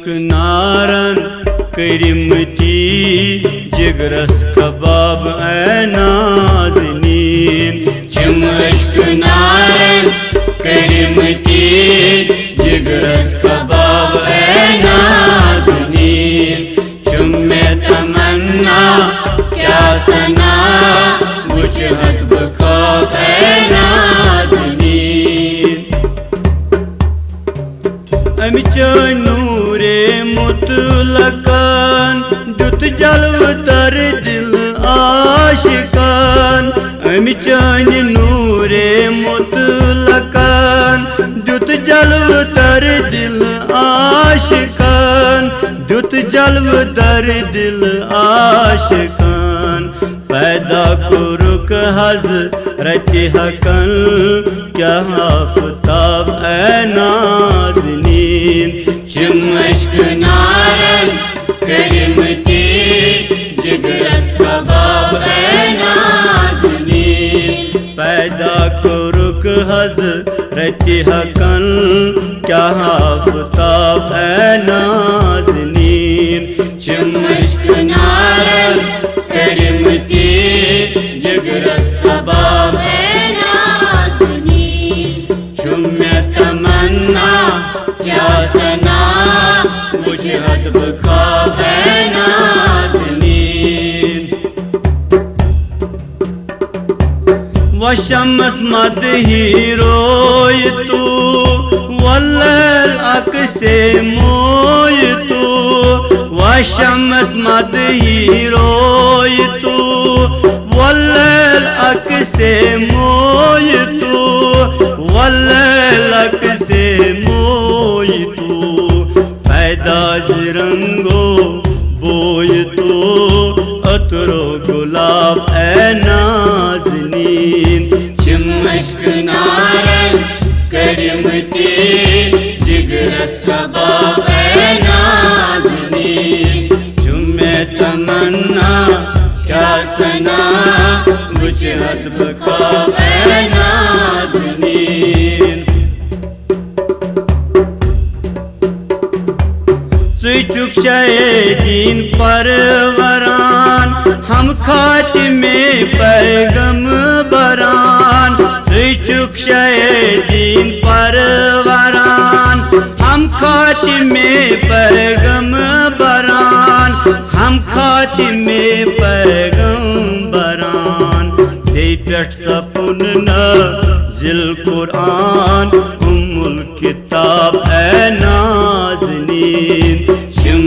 مشک نارن کرمتی جگرس کباب اے نازنین مشک نارن کرمتی جگرس کباب اے نازنین میں تمنا کیا سنا وجہت بخواب اے نازنین امچ نور مطلقان دت جلو تر دل عاشقان امچ نور مطلقان دت جلو تر دل عاشقان دت جلو در دل عاشقان پیدا کرک حضرت حقن کیا آفتاب اے نازنین مشک نارن کرمتی جگرس کباب اے نازنین پیدا کرک حضرت حقن کیا آفتاب اے نازنین مشک نارن کرمتی جگرس کباب اے نازنین میں تمنا کیا سنا وجہت بخواب اے نازنین وشمس مدہی روئی تو واللیل اکسے موئی تو وشمس مدہی روئی تو واللیل اکسے موئی تو واللیل اکسے موئی تو پیدا جرنگو بوئی تو عطر و گلاب اے نازنین مشک نارن کرمتی جگرس کباب اے نازنین میں تمنا کیا سنا وجہت بخواب اے نازنین سوچک شہدین پروران ہم خاتمے پیغم بران سوچک شہدین پروران ہم خاتمے پیغم بران ہم خاتمے پیغم بران ژے پٮ۪ٹھ سپُن نازل قرآن الکتاب اے نازنین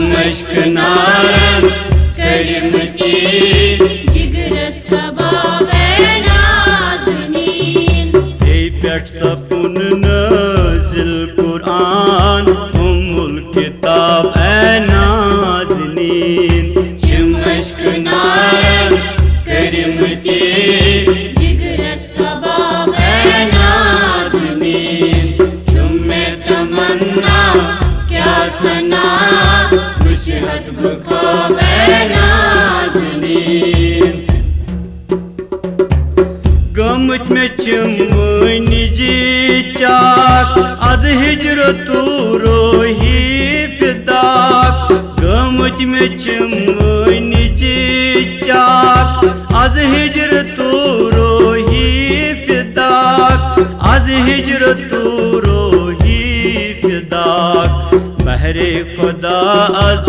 مشک نارن کرمتی جگرس کباب اے نازنین ژے پٮ۪ٹھ سپُن نازل قرآن الکتاب اے نازنین مشک نارن کرمتی جگرس کباب اے نازنین میں تمنا کیا سنا وجہت بخواب اے نازنین گمت میں چمنی جی چاک از ہجرت روحی فداک گمت میں چمنی جی چاک از ہجرت روحی فداک از ہجرت روحی فداک بہر خدا از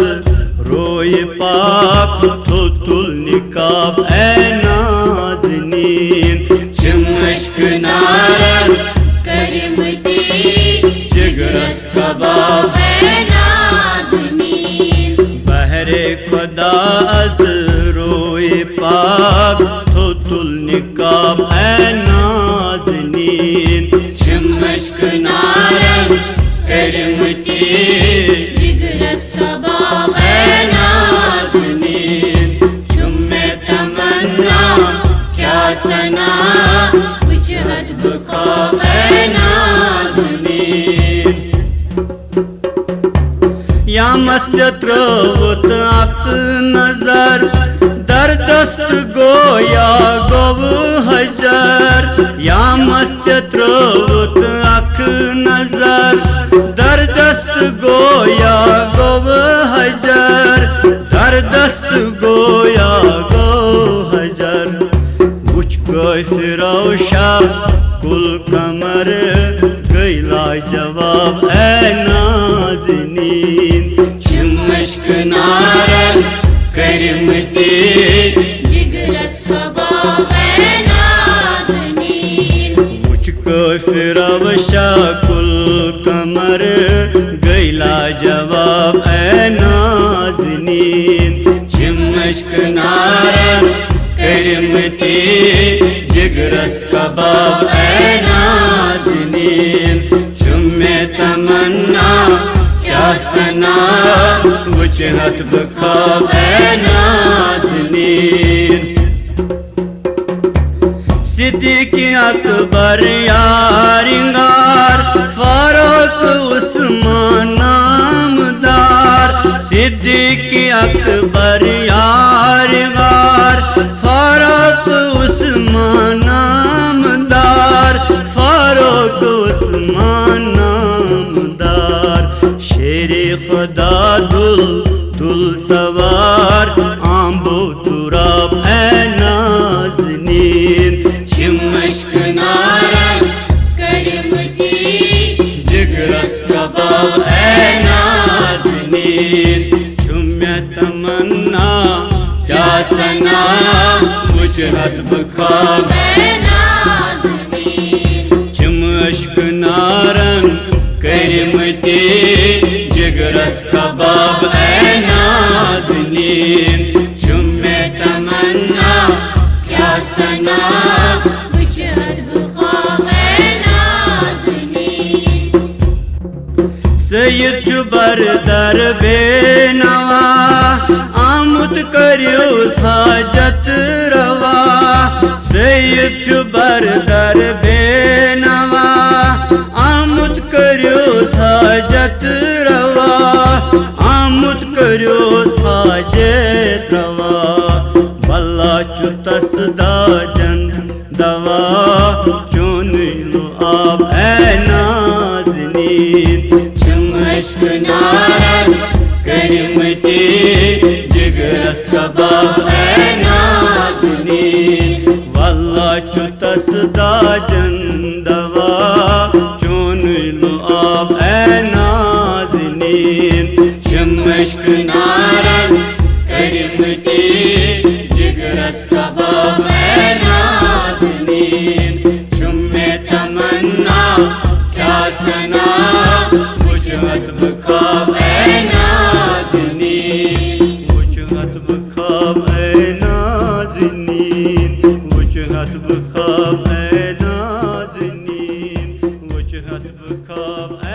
روئے پاک تو تل نقاب اے نازنین مشک نارن کرمتی جگرس کباب اے نازنین بہر خدا از روئے پاک تو تل نقاب اے نازنین مشک نارن کرمتی جگرس کباب اے نازنین میں تمنا کیا سنا وجہت بخواب اے نازنین یامت تروت اک نظر در دست گویا گو حجر یامت تروت اک نظر در دست گویا گو کل کمر گئی لاجواب اے نازنین مشک نارن کرمتی جگرس کباب اے نازنین وچھ کافر وشا کل کمر گئی لاجواب اے نازنین مشک نارن کرمتی جگرس کباب اے نازنین میں تمنا کیا سنا وجہت بخواب اے نازنین صدیق اکبر یارنگار فاروق عثمان نامدار صدیق اکبر یارنگار فاروق عثمان نامدار فاروق عثمان نامدار شیر خدا دل سوار آمبو تراب اے نازنین مشک نارن کرمتی جگرس کباب اے نازنین میں تمنا کیا سنا وجہت بخواب اے نازنین مشک نارن کرمتی جگرس کباب اے نازنین میں تمنا کیا سنا وجہت بخواب اے نازنین سید چبر در بے نوا آمد کریوس حاجت روا سید چبر در بے نوا آمد کریوس حاجت روا آمد کریوس حاجت روا بلا چتس دا جن دوا چون لو آب اے نازنین مشک نارن کرمتی جگرس کباب اے نازنین واللہ چتس دا جن دوا چون لو آب اے نازنین مشک نارن کرمتی جگرس کباب اے نازنین میں تمنا کیا سنا وجہت بخواب اے نازنین وجہت بخواب اے نازنین وجہت بخواب اے نازنین وجہت بخواب